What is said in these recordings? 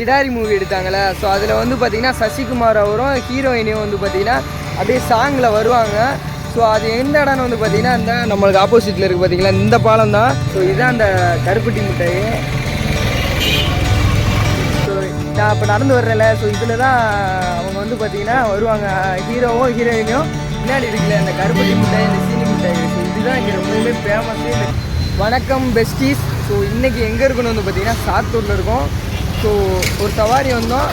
கிடாரி movie எடுத்தாங்களே. So அதில் வந்து பார்த்திங்கன்னா சசிகுமார் அவரும் ஹீரோயினையும் வந்து பார்த்திங்கன்னா அப்படியே சாங்கில் வருவாங்க. ஸோ அது எந்த இடம்னு வந்து பார்த்திங்கன்னா இந்த நம்மளுக்கு ஆப்போசிட்டில் இருக்குது பார்த்திங்களா, இந்த பாலம் தான். ஸோ இதுதான் அந்த கருப்பட்டி மிட்டாய். ஸோ நான் இப்போ நடந்து வர்றேன்ல, ஸோ இதில் தான் அவங்க வந்து பார்த்திங்கன்னா வருவாங்க, ஹீரோவும் ஹீரோயினையும். பின்னாடி இருக்குல்ல அந்த கருப்பட்டி மிட்டாய், இந்த சீனி மிட்டாய். ஸோ இதுதான் இங்கே ரொம்பவுமே ஃபேமஸ்ஸு. வணக்கம் பெஸ்டீஸ். ஸோ இன்றைக்கி எங்கே இருக்குன்னு வந்து பார்த்திங்கன்னா சாத்தூரில் இருக்கும். ஸோ ஒரு சவாரி வந்தோம்,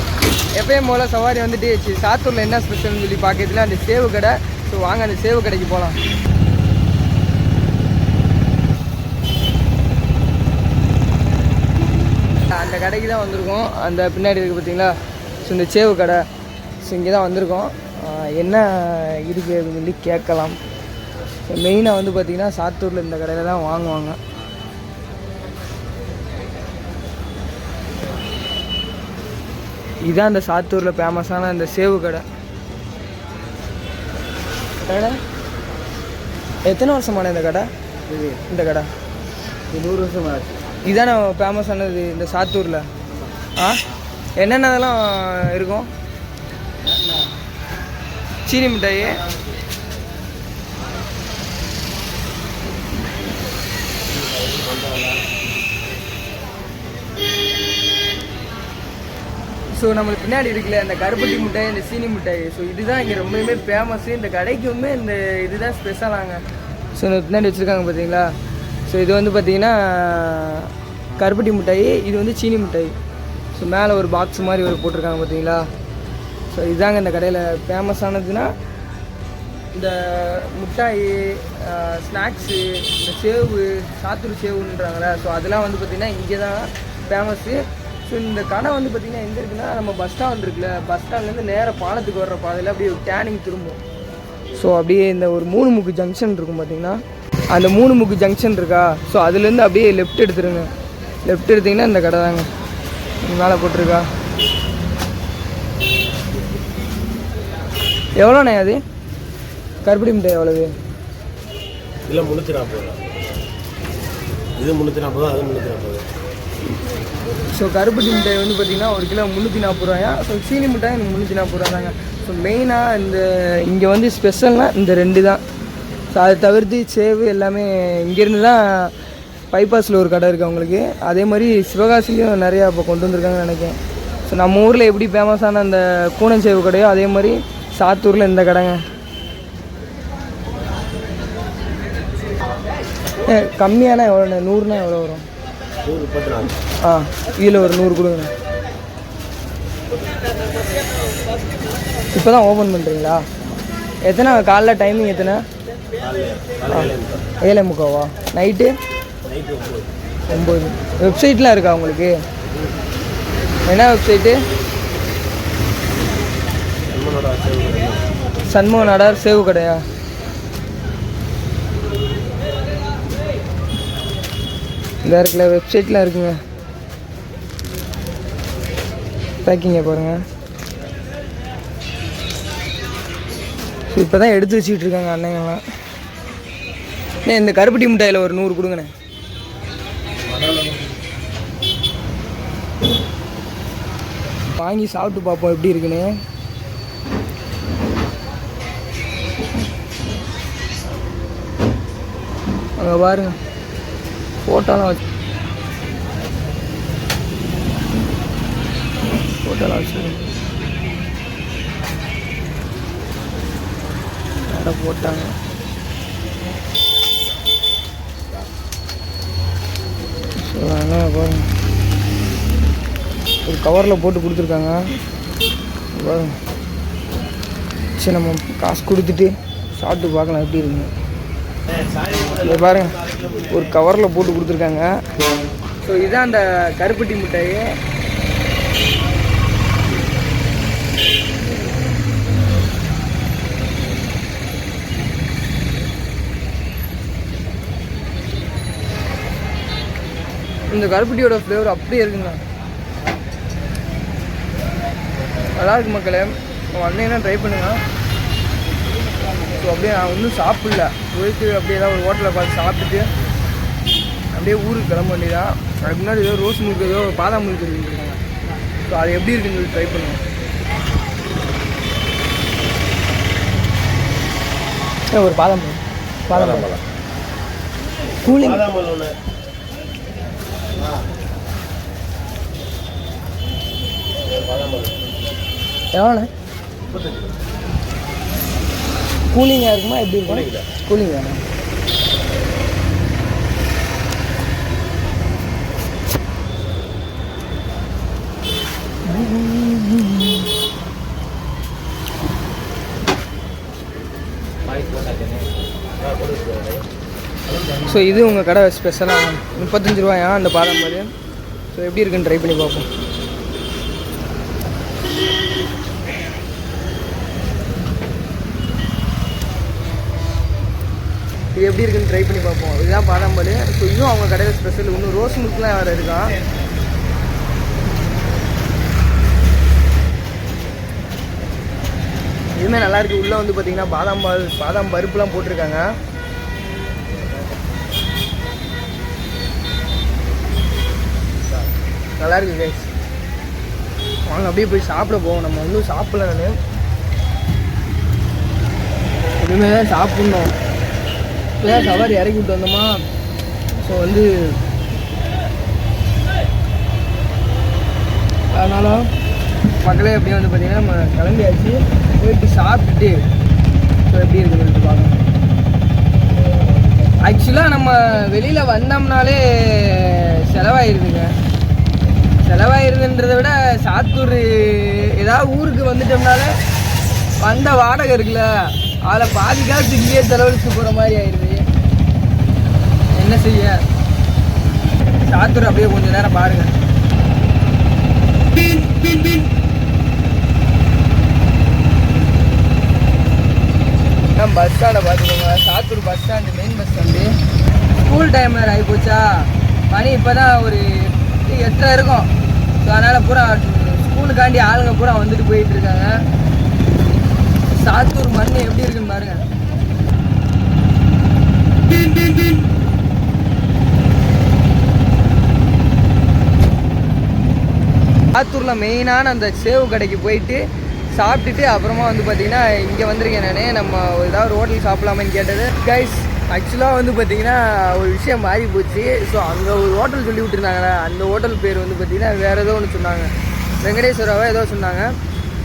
எப்பயும் போல் சவாரி வந்துட்டு சாத்தூரில் என்ன ஸ்பெஷல்னு சொல்லி பார்க்கறதுல அந்த சேவு கடை. ஸோ வாங்க அந்த சேவு கடைக்கு போகலாம். அந்த கடைக்கு தான் வந்திருக்கோம், அந்த பின்னாடி இருக்குது பார்த்தீங்களா. ஸோ இந்த சேவு கடை, ஸோ இங்கே தான் வந்திருக்கோம். என்ன இருக்குது அப்படின்னு சொல்லி கேட்கலாம். மெயினாக வந்து பார்த்திங்கன்னா சாத்தூரில் இந்த கடையில் தான் வாங்குவாங்க. இதுதான் இந்த சாத்தூரில் ஃபேமஸான இந்த சேவு கடை. கடை எத்தனை வருஷமான இந்த கடை? இந்த கடை 100 வருஷம் ஆச்சு. இதுதானே ஃபேமஸானது இந்த சாத்தூரில். என்னென்னதெல்லாம் இருக்கும்? சீனி மிட்டாய், ஸோ நம்மளுக்கு பின்னாடி இருக்குல்ல அந்த கருப்பட்டி மிட்டாய், இந்த சீனி மிட்டாய். ஸோ இதுதான் இங்கே ரொம்பவுமே ஃபேமஸ்ஸு. இந்த கடைக்குமே இந்த இதுதான் ஸ்பெஷலாங்க. ஸோ இந்த பின்னாடி வச்சுருக்காங்க பார்த்தீங்களா. ஸோ இது வந்து பார்த்திங்கன்னா கருப்பட்டி மிட்டாய், இது வந்து சீனி மிட்டாய். ஸோ மேலே ஒரு பாக்ஸ் மாதிரி ஒரு போட்டிருக்காங்க பார்த்தீங்களா. ஸோ இதுதாங்க இந்த கடையில் ஃபேமஸானதுன்னா இந்த மிட்டாய், ஸ்நாக்ஸு, இந்த சேவு, சாத்தூர் சேவுன்றாங்களே. ஸோ அதெல்லாம் வந்து பார்த்திங்கன்னா இங்கே தான் ஃபேமஸ்ஸு. ஸோ இந்த கடை வந்து பார்த்திங்கன்னா எங்கே இருக்குன்னா நம்ம பஸ் ஸ்டாண்ட் இருக்குல்ல, பஸ் ஸ்டாண்ட்லேருந்து நேராக பாலத்துக்கு வர்ற பாதையில் அப்படியே டேனிங் திரும்பும். ஸோ அப்படியே இந்த ஒரு 3 முக்கு ஜங்ஷன் இருக்கும் பார்த்திங்கன்னா, அந்த 3 முக்கு ஜங்ஷன் இருக்கா. ஸோ அதுலேருந்து அப்படியே லெஃப்ட் எடுத்துருங்க. லெஃப்ட் எடுத்திங்கன்னா இந்த கடை தாங்க மேலே போட்டிருக்கா. எவ்வளோண்ணே அது கருப்பட்டி மிட்டாய்? எவ்வளவு? இல்லை 340. இது 340, அது 340. ஸோ கருப்பட்டி மிட்டாய் வந்து பார்த்திங்கன்னா 1 கிலோ 340 ரூபாயா. ஸோ சீனி மிட்டாய் 340 ரூபா தாங்க. ஸோ மெயினாக இந்த இங்கே வந்து ஸ்பெஷல்னால் இந்த 2 தான். ஸோ அதை தவிர்த்து சேவு எல்லாமே இங்கேருந்து தான். பைபாஸில் ஒரு கடை இருக்குது அவங்களுக்கு, அதே மாதிரி சிவகாசிலையும் நிறையா இப்போ கொண்டு வந்திருக்காங்கன்னு நினைக்கிறேன். ஸோ நம்ம ஊரில் எப்படி ஃபேமஸான அந்த கூனன் சேவு கடையோ அதே மாதிரி சாத்தூரில் இந்த கடைங்க. கம்மியான எவ்வளோண்ணே? 100னா எவ்வளோ வரும்? இதில் ஒரு 100 கொடுங்க. இப்போ தான் ஓப்பன் பண்ணுறீங்களா? எத்தனை காலைல டைமிங் எத்தனை? 7:45. நைட்டு 9. வெப்சைட்லாம் இருக்கா உங்களுக்கு? என்ன வெப்சைட்டு? சண்முக நாடார் சேவு கடையா? இந்த இருக்குல்ல வெப்சைட்லாம் இருக்குங்க. பேக்கிங்கை பாருங்கள். ஸோ இப்போ தான் எடுத்து வச்சுக்கிட்டு இருக்காங்க அண்ணங்கள்லாம். இந்த கருப்பட்டி மிட்டாயில் ஒரு 100 கொடுங்கண்ணே. வாங்கி சாப்பிட்டு பார்ப்போம் எப்படி இருக்குன்னு. அங்கே பாருங்க ஃபோட்டோலாம் வச்சு கடை போட்டாங்க. ஸோ அதனால் பாருங்க ஒரு கவரில் போட்டு கொடுத்துருக்காங்க பாருங்க. சரி நம்ம காசு கொடுத்துட்டு சாப்பிட்டு பார்க்கலாம் எப்படி இருக்குங்க. இதை பாருங்க ஒரு கவரில் போட்டு கொடுத்துருக்காங்க. ஸோ இதுதான் அந்த கருப்பட்டி மிட்டாய். இந்த கருப்பட்டியோட ஃப்ளேவர் அப்படியே இருக்குங்க, நல்லா இருக்கு மக்களே. வந்தீங்கன்னா ட்ரை பண்ணுங்க. ஸோ அப்படியே நான் ஒன்றும் சாப்பிடல, போயிட்டு அப்படியே ஏதாவது ஒரு ஹோட்டலில் பார்த்து சாப்பிட்டுட்டு அப்படியே ஊருக்கு கிளம்ப வேண்டியதான். அதுக்கு முன்னாடி ஏதோ ரோஸ் மில்க் ஏதோ பாதாம் மில்க் இருக்குங்க. ஸோ அது எப்படி இருக்குன்னு சொல்லி ட்ரை பண்ணுவோம். ஒரு பாதாம் பழம் கூலிங் எவ்வளோண்ணே? கூலிங்காக இருக்குமா எப்படி இருக்கும்? கூலிங் வேணும். ஸோ இது உங்கள் கடை ஸ்பெஷலாக 35 ரூபாயா அந்த பாதாம் பால். ஸோ எப்படி இருக்குன்னு ட்ரை பண்ணி பார்ப்போம். இது எப்படி இருக்குன்னு ட்ரை பண்ணி பார்ப்போம். இதுதான் பாதாம் பால். ஸோ இதுவும் அவங்க கடையில் ஸ்பெஷல். இன்னும் ரோஸ் மில்க்லாம் வேறு இருக்கான். இதுவுமே நல்லாயிருக்கு. உள்ளே வந்து பார்த்திங்கன்னா பாதாம் பருப்புலாம் போட்டிருக்காங்க. நல்லாயிருக்கு கைஸ். வாங்க அப்படியே போய் சாப்பிட போவோம். நம்ம ஒன்றும் சாப்பிடல. நான் இனிமேல் தான் சாப்பிட்ணும். இப்போ தான் சவாரி இறக்கி விட்டு வந்தோமா. ஸோ வந்து அதனால் மக்களே அப்படியே வந்து பார்த்திங்கன்னா நம்ம கிளம்பியாச்சு. போயிட்டு சாப்பிட்டுட்டு ஸோ எப்படி இருக்குன்னு சொல்லிட்டு பார்க்கணும். ஆக்சுவலாக நம்ம வெளியில் வந்தோம்னாலே செலவாயிருதுங்க. செலவாயிருதுன்றதை விட சாத்தூர் ஏதாவது ஊருக்கு வந்துட்டோம்னாலே வந்த வாடகை இருக்குல்ல, அதில் பாதி காசு இங்கேயே செலவழிச்சு போகிற மாதிரி ஆயிடுது. என்ன செய்ய, சாத்தூர் அப்படியே கொஞ்சம் நேரம் பாருங்க. பஸ் ஸ்டாண்டை பார்த்துக்கோங்க. Sattur bus stand, main bus stand. School time வேறு ஆகி போச்சா. மணி இப்போ தான் ஒரு 8:30 இருக்கும். ஸோ அதனால் பூரா ஸ்கூலுக்காண்டி ஆளுங்க பூரா வந்துட்டு போயிட்டுருக்காங்க. சாத்தூர் மண் எப்படி இருக்குன்னு பாருங்க. சாத்தூரில் மெயினான அந்த சேவு கடைக்கு போயிட்டு சாப்பிட்டுட்டு அப்புறமா வந்து பார்த்திங்கன்னா இங்கே வந்திருக்கேன் நான். நம்ம ஏதாவது ஒரு ஹோட்டல் சாப்பிடலாமான்னு கேட்டது. கைஸ் ஆக்சுவலாக வந்து பார்த்திங்கன்னா ஒரு விஷயம் மாறி போச்சு. ஸோ அங்கே ஒரு ஹோட்டல் சொல்லி விட்டுருந்தாங்களே, அந்த ஹோட்டல் பேர் வந்து பார்த்திங்கன்னா வேறு ஏதோ ஒன்று சொன்னாங்க, வெங்கடேஸ்வராவோ ஏதோ சொன்னாங்க.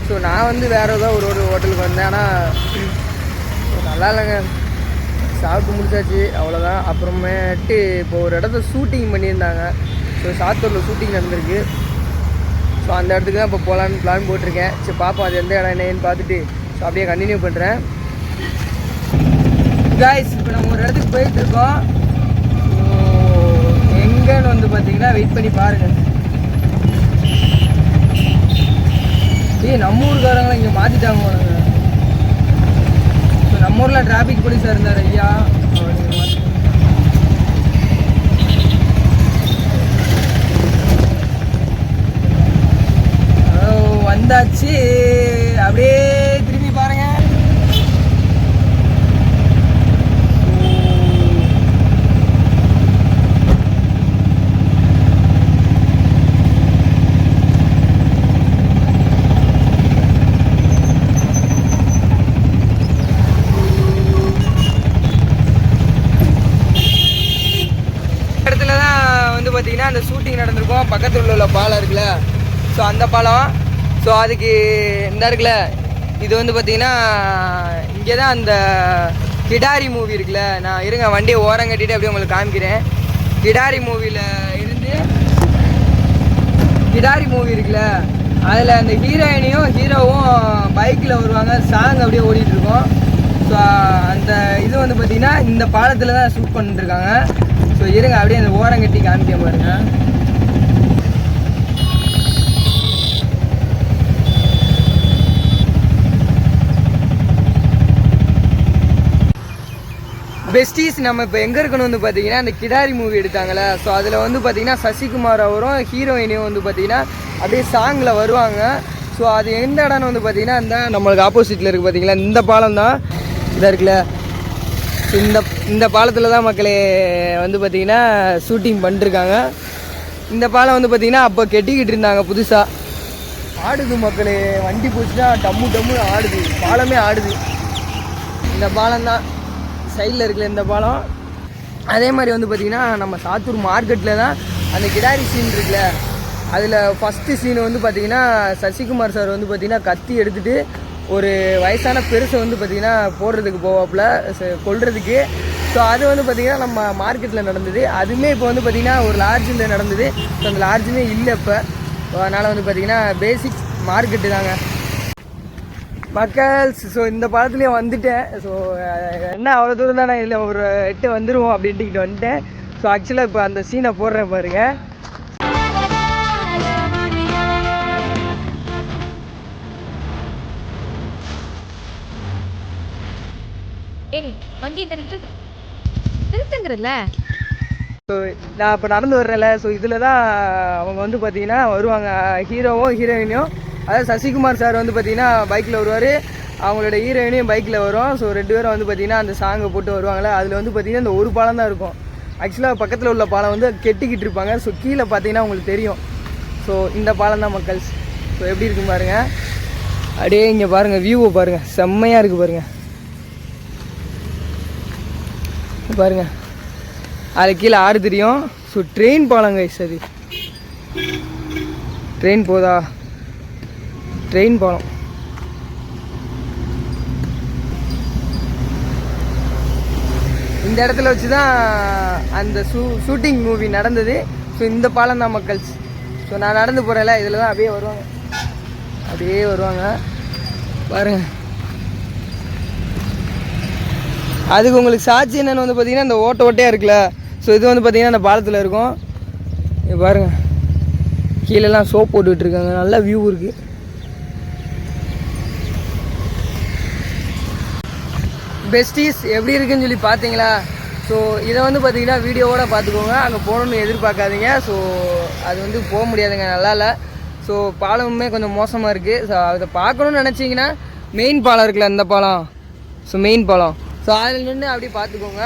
ஸோ நான் வந்து வேறு ஏதோ ஒரு ஹோட்டலுக்கு வந்தேன். ஆனால் நல்லா இல்லைங்க. சாப்பிட்டு முடிச்சாச்சு, அவ்வளோதான். அப்புறமேட்டு இப்போ ஒரு இடத்த ஷூட்டிங் பண்ணியிருந்தாங்க. ஸோ சாத்தூரில் ஷூட்டிங் நடந்திருக்கு. ஸோ அந்த இடத்துக்கு தான் இப்போ போகலான்னு பிளான் போட்டிருக்கேன். சரி பார்ப்போம் அது எந்த இடம் என்னன்னு பார்த்துட்டு ஸோ அப்படியே கண்டினியூ பண்ணுறேன். காய்ஸ் இப்போ நம்ம ஒரு இடத்துக்கு போயிட்டுருக்கோம். எங்கன்னு வந்து பார்த்தீங்கன்னா வெயிட் பண்ணி பாருங்கள். நம்ம ஊருக்காரங்களாம் இங்கே மாற்றிட்டாங்க போனாங்க. ஸோ நம்ம ஊரில் டிராஃபிக் போலீஸாக இருந்தார் ஐயா. வந்தாச்சு. அப்படியே திரும்பி பாருங்க. இடத்துல தான் வந்து பார்த்தீங்கன்னா அந்த ஷூட்டிங் நடந்திருக்கும். பக்கத்தில் உள்ள பாலம் இருக்குல்ல, ஸோ அந்த பாலம். ஸோ அதுக்கு இந்த இருக்குல்ல, இது வந்து பார்த்திங்கன்னா இங்கே தான் அந்த கிடாரி மூவி இருக்குல்ல. நான் இருங்க வண்டியை ஓரம் கட்டிட்டு அப்படியே உங்களுக்கு காமிக்கிறேன். கிடாரி மூவியில் இருந்து கிடாரி மூவி இருக்குல்ல, அதில் அந்த ஹீரோயினையும் ஹீரோவும் பைக்கில் வருவாங்க. சாங் அப்படியே ஓடிட்டுருக்கோம். ஸோ அந்த இது வந்து பார்த்திங்கன்னா இந்த பாலத்தில் தான் ஷூட் பண்ணிட்டுருக்காங்க. ஸோ இருங்க அப்படியே அந்த ஓரம் கட்டி காமிக்க பாருங்க. பெஸ்டீஸ் நம்ம இப்போ எங்கே இருக்கணும் வந்து பார்த்தீங்கன்னா அந்த கிடாரி மூவி எடுத்தாங்களே. ஸோ அதில் வந்து பார்த்தீங்கன்னா சசிகுமார் அவரும் ஹீரோயினையும் வந்து பார்த்தீங்கன்னா அப்படியே சாங்கில் வருவாங்க. ஸோ அது எந்த இடம்னு வந்து பார்த்தீங்கன்னா இந்த நம்மளுக்கு ஆப்போசிட்டில் இருக்குது பார்த்தீங்களா, இந்த பாலம் தான் இதாக இருக்குல்ல. இந்த பாலத்தில் தான் மக்களே வந்து பார்த்திங்கன்னா ஷூட்டிங் பண்ணிட்டுருக்காங்க. இந்த பாலம் வந்து பார்த்திங்கன்னா அப்போ கெட்டிக்கிட்டு இருந்தாங்க புதுசாக. ஆடுது மக்களே, வண்டி போச்சுன்னா டம்மு டம்மு ஆடுது, பாலமே ஆடுது. இந்த பாலம் தான் சைடில் இருக்குல்ல இந்த பாலம். அதே மாதிரி வந்து பார்த்திங்கன்னா நம்ம சாத்தூர் மார்க்கெட்டில் தான் அந்த கிடாரி சீன் இருக்குல்ல, அதில் ஃபஸ்ட்டு சீன் வந்து பார்த்திங்கன்னா சசிகுமார் சார் வந்து பார்த்திங்கன்னா கத்தி எடுத்துகிட்டு ஒரு வயசான பெருசை வந்து பார்த்திங்கன்னா போடுறதுக்கு போவாப்புல கொல்றதுக்கு. ஸோ அது வந்து பார்த்திங்கன்னா நம்ம மார்க்கெட்டில் நடந்தது. அதுவுமே இப்போ வந்து பார்த்திங்கன்னா ஒரு லார்ஜில் நடந்தது. ஸோ அந்த லார்ஜுமே இல்லை இப்போ. அதனால் வந்து பார்த்திங்கன்னா பேசிக் மார்க்கெட்டு தாங்க மக்கள்ஸ். ஸோ இந்த பாலத்துலேயும் வந்துட்டேன். ஸோ என்ன அவ்வளோ தூரம் தானே, இல்லை ஒரு 8 வந்துடுவோம் அப்படின்ட்டு வந்துட்டேன். ஸோ ஆக்சுவலாக இப்போ அந்த சீனை போடுறேன் பாருங்கள். ஸோ நான் இப்போ நடந்து வர்றேன்ல, ஸோ இதில் தான் அவங்க வந்து பார்த்திங்கன்னா வருவாங்க, ஹீரோவும் ஹீரோயினும். அதாவது சசிகுமார் சார் வந்து பார்த்திங்கன்னா பைக்கில் வருவார், அவங்களோட ஹீரோயினையும் பைக்கில் வரும். ஸோ 2 பேரும் வந்து பார்த்திங்கன்னா அந்த சாங்கை போட்டு வருவாங்களே. அதில் வந்து பார்த்திங்கன்னா இந்த ஒரு பாலம் தான் இருக்கும். ஆக்சுவலாக பக்கத்தில் உள்ள பாலம் வந்து கெட்டிக்கிட்டு இருப்பாங்க. ஸோ கீழே பார்த்தீங்கன்னா உங்களுக்கு தெரியும். ஸோ இந்த பாலம் தான் மக்கள்ஸ். ஸோ எப்படி இருக்கும் பாருங்கள், அப்படியே இங்கே பாருங்கள், வியூவை பாருங்கள், செம்மையாக இருக்குது பாருங்கள். பாருங்கள் அது கீழே ஆறு தெரியும். ஸோ ட்ரெயின் பாலம் கைஸ், அது ட்ரெயின் போதா, ட்ரெயின் பாலம். இந்த இடத்துல வச்சு தான் அந்த ஷூட்டிங் மூவி நடந்தது. ஸோ இந்த பாலம் தான் மக்கள்ஸ். ஸோ நான் நடந்து போகிறேன்ல, இதில் தான் அப்படியே வருவாங்க, அப்படியே வருவாங்க பாருங்கள். அதுக்கு உங்களுக்கு சாட்சி என்னென்னு வந்து பார்த்திங்கன்னா இந்த ஓட்டையாக இருக்குல்ல. ஸோ இது வந்து பார்த்திங்கன்னா அந்த பாலத்தில் இருக்கும். இது பாருங்கள், கீழெல்லாம் சோப் போட்டுட்ருக்காங்க, நல்ல வியூ இருக்குது. பெஸ்டீஸ் எப்படி இருக்குன்னு சொல்லி பார்த்தீங்களா? ஸோ இதை வந்து பார்த்திங்கன்னா வீடியோவோடு பார்த்துக்கோங்க, அங்கே போகணுன்னு எதிர்பார்க்காதீங்க. ஸோ அது வந்து போக முடியாதுங்க, நல்லா இல்லை. ஸோ பாலமுமே கொஞ்சம் மோசமாக இருக்குது. ஸோ அதை பார்க்கணுன்னு நினச்சிங்கன்னா மெயின் பாலம் இருக்குல்ல, இந்த பாலம், ஸோ மெயின் பாலம். ஸோ அதில் நின்று அப்படியே பார்த்துக்கோங்க.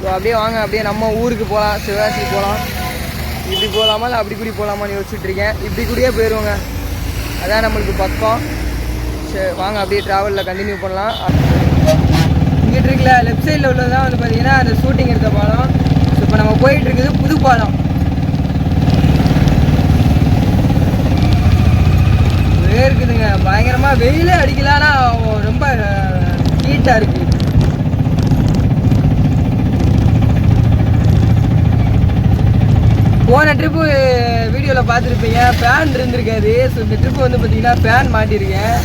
ஸோ அப்படியே வாங்க, அப்படியே நம்ம ஊருக்கு போகலாம், சிவகாசி போகலாம். இப்படி போகலாமா இல்லை அப்படி கூடி போகலாமான்னு யோசிச்சுட்ருக்கேன். இப்படி கூடயே போயிடுவோங்க, அதான் நம்மளுக்கு பக்கம். சரி வாங்க, அப்படியே ட்ராவலில் கண்டினியூ பண்ணலாம். இங்கிட்டு இருக்குல்ல லெஃப்ட் சைடில் உள்ளது தான் வந்து பார்த்திங்கன்னா அந்த ஷூட்டிங் எடுத்த பாலம். ஸோ இப்போ நம்ம போயிட்டுருக்குது புது பாலம். இருக்குதுங்க பயங்கரமாக, வெயிலே அடிக்கலான்னா ரொம்ப ஹீட்டாக இருக்குது. போன ட்ரிப்பு வீடியோவில் பார்த்துருப்பீங்க, ஃபேன் இருந்திருக்காது. ஸோ இந்த ட்ரிப்பு வந்து பார்த்திங்கன்னா ஃபேன் மாட்டியிருக்கேன்.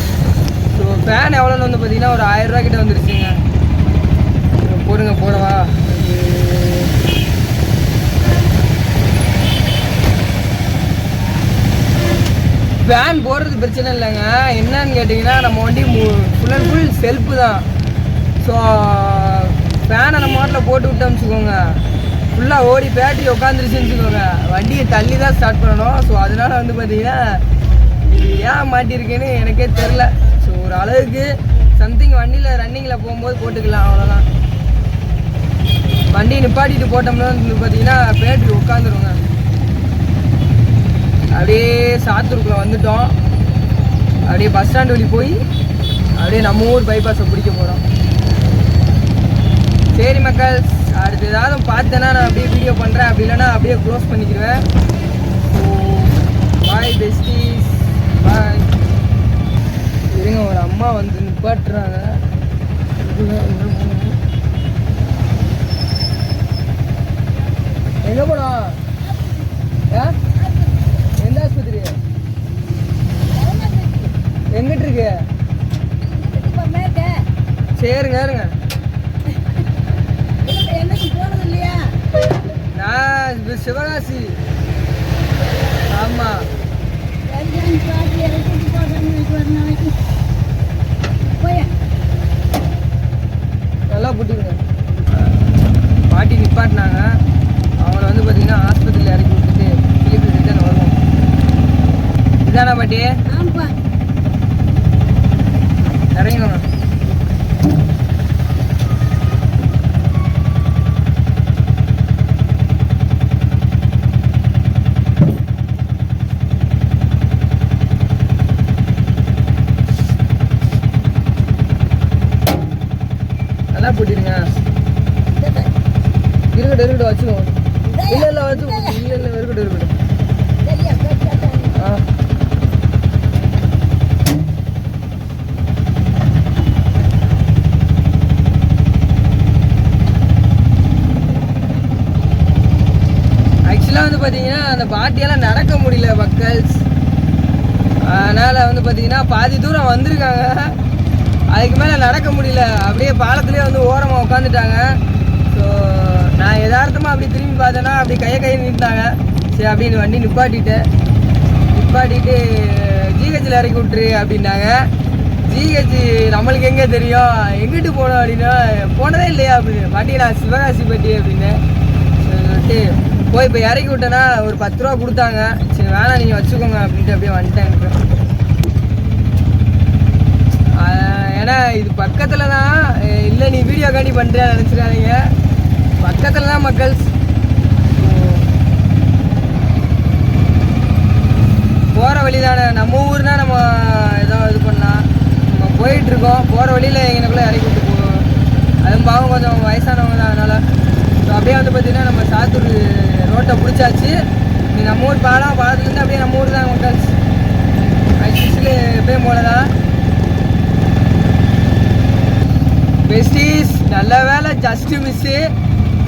ஸோ ஃபேன் எவ்வளோன்னு வந்து பார்த்திங்கன்னா ஒரு 1000 ரூபா கிட்ட வந்துருச்சுங்க. போடுங்க போடவா. ஃபேன் போடுறது பிரச்சனை இல்லைங்க, என்னன்னு கேட்டிங்கன்னா நம்ம வண்டி ஃபுல் அண்ட் ஃபுல் செல்ஃபு தான். ஸோ ஃபேனை நம்ம மாட்டில் போட்டு விட்டோம்னு வச்சுக்கோங்க, ஃபுல்லாக ஓடி பேட்டரி உட்காந்துருச்சுன்னு வச்சுக்கோங்க, வண்டியை தள்ளி தான் ஸ்டார்ட் பண்ணணும். ஸோ அதனால் வந்து பார்த்திங்கன்னா இது ஏன் மாட்டியிருக்கேன்னு எனக்கே தெரில. ஸோ ஒரு அளவுக்கு சம்திங் வண்டியில் ரன்னிங்கில் போகும்போது போட்டுக்கலாம், அவ்வளோதான். வண்டியை நிப்பாட்டிட்டு போட்டோம்னா வந்து பார்த்திங்கன்னா பேட்டரி உட்காந்துருங்க. அப்படியே சாத்தூருக்குள்ளே வந்துட்டோம். அப்படியே பஸ் ஸ்டாண்டு வழி போய் அப்படியே நம்ம ஊர் பைபாஸை பிடிக்க போகிறோம். சரி மக்கள், அடுத்து ஏதாவது பார்த்தேன்னா நான் அப்படியே வீடியோ பண்ணுறேன், அப்படி இல்லைன்னா அப்படியே க்ளோஸ் பண்ணிக்கிடுவேன். ஸோ பாய் பெஸ்டீஸ், பாய். இருங்க, ஒரு அம்மா வந்து நிப்பாட்டுறாங்க. எங்கே போனோம்? எந்த ஆஸ்பத்திரி? எங்கிட்டு இருக்கு? சரிங்க இருங்க, நான் சிவகாசி. ஆமாம், நல்லா போட்டுருங்க. பாட்டி நிப்பாட்டினாங்க, அவங்கள வந்து பார்த்தீங்கன்னா ஆஸ்பத்திரியில் இறக்கி விட்டுட்டு திருப்பி ரிட்டர்ன் வருவோம். இதானா பாட்டி? இறங்கிக்கோங்க. அந்த பாட்டியெல்லாம் நடக்க முடியல மக்கள்ஸ். அதனால் வந்து பார்த்திங்கன்னா பாதி தூரம் வந்திருக்காங்க, அதுக்கு மேலே நடக்க முடியல. அப்படியே பாலத்துலேயே வந்து ஓரமாக உட்காந்துட்டாங்க. ஸோ நான் யதார்த்தமாக அப்படி திரும்பி பார்த்தேன்னா அப்படி கையை நின்றுட்டாங்க. சரி அப்படின்னு வண்டி நிப்பாட்டிட்டு ஜிஹெச்சில் இறக்கி விட்ரு அப்படின்னாங்க. ஜிஹெச் நம்மளுக்கு எங்கே தெரியும், எங்கிட்டு போனோம் அப்படின்னா போனதே இல்லையா அப்படின்னு. பாட்டிங்களா சிவகாசிப்பட்டி அப்படின்னு சொல்லிட்டு போய் இப்போ இறக்கி விட்டேன்னா ஒரு 10 ரூபா கொடுத்தாங்க. சரி வேணாம் நீங்கள் வச்சுக்கோங்க அப்படின்ட்டு அப்படியே வந்துட்டேன். ஏன்னா இது பக்கத்தில் தான், இல்லை நீ வீடியோ காண்டி பண்ணுறியா நினச்சிடாதீங்க, பக்கத்தில் தான் மக்கள்ஸ். போகிற வழி தானே, நம்ம ஊர்னா நம்ம ஏதோ இது பண்ணலாம். நம்ம போயிட்டுருக்கோம், போகிற வழியில் எங்கனக்குள்ளே இறக்கி விட்டு போவோம். அதுவும் பாவம் கொஞ்சம் வயசானவங்க தான். அதனால் ஸோ அப்படியே வந்து பார்த்திங்கன்னா நம்ம சாத்தூர் ரோட்டை பிடிச்சாச்சு. நீ நம்ம ஊர் பாலத்துலேருந்து அப்படியே நம்ம ஊர் தான் மக்கள்ஸ். ஆக்சுவலி எப்பயும் போல தான். பெஸ்டீஸ் நல்ல வேலை, ஜஸ்ட்டு மிஸ்ஸு.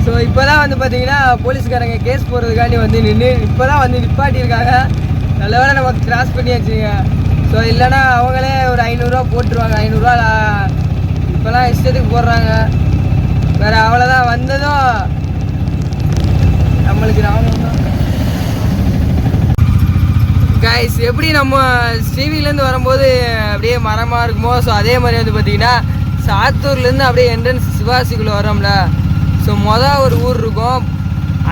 ஸோ இப்போ தான் வந்து பார்த்திங்கன்னா போலீஸ்காரங்க கேஸ் போடுறதுக்காண்டி வந்து இப்போ தான் வந்து நிப்பாட்டியிருக்காங்க. நல்ல வேலை நம்ம கிராஸ் பண்ணியாச்சுங்க. ஸோ இல்லைன்னா அவங்களே ஒரு 500 ரூபா போட்டுருவாங்க. 500 ரூபா இப்போலாம் இஷ்டத்துக்கு போடுறாங்க. வேறு அவ்வளோதான், வந்ததும் நம்மளுக்கு ராவணம் தான். கைஸ் எப்படி நம்ம ஸ்ரீவிலேருந்து வரும்போது அப்படியே மரமாக இருக்குமோ, ஸோ அதே மாதிரி வந்து பார்த்திங்கன்னா சாத்தூர்லேருந்து அப்படியே என்ட்ரன்ஸ் சிவாசிக்குள்ளே வரோம்ல. ஸோ ஒரு ஊர் இருக்கும்,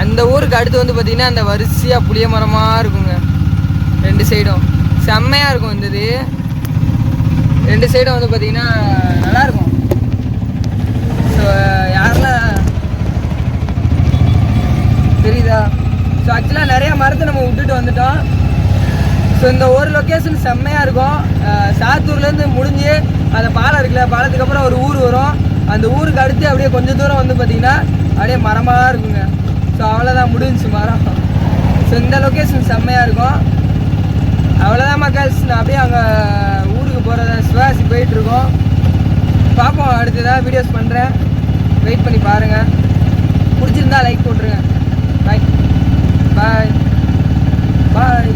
அந்த ஊருக்கு அடுத்து வந்து பார்த்திங்கன்னா அந்த வரிசையாக புளிய மரமாக இருக்குங்க. 2 சைடும் செம்மையாக இருக்கும். இந்த இது 2 சைடும் வந்து பார்த்திங்கன்னா நல்லாயிருக்கும். ஸோ யாரெல்லாம் தெரியுதா? ஸோ ஆக்சுவலாக நிறையா மரத்தை நம்ம விட்டுட்டு வந்துட்டோம். ஸோ இந்த ஒரு லொக்கேஷன் செம்மையாக இருக்கும். சாத்தூர்லேருந்து முடிஞ்சு அந்த பாலம் இருக்குல்ல, பாலத்துக்கு அப்புறம் ஒரு ஊர் வரும். அந்த ஊருக்கு அடுத்து அப்படியே கொஞ்சம் தூரம் வந்து பார்த்திங்கன்னா அப்படியே மரமாக இருக்குங்க. ஸோ அவ்வளோதான், முடிஞ்சிச்சு மரம். ஸோ இந்த லொக்கேஷன் செம்மையாக இருக்கும். அவ்வளோதான் மக்கள்ஸ். நான் அப்படியே அங்கே ஊருக்கு போகிறத சிவாசி போயிட்டுருக்கோம். பார்ப்போம், அடுத்து ஏதாவது வீடியோஸ் பண்ணுறேன், வெயிட் பண்ணி பாருங்கள். பிடிச்சிருந்தா லைக் போட்டுருங்க. பாய் பாய் பாய்.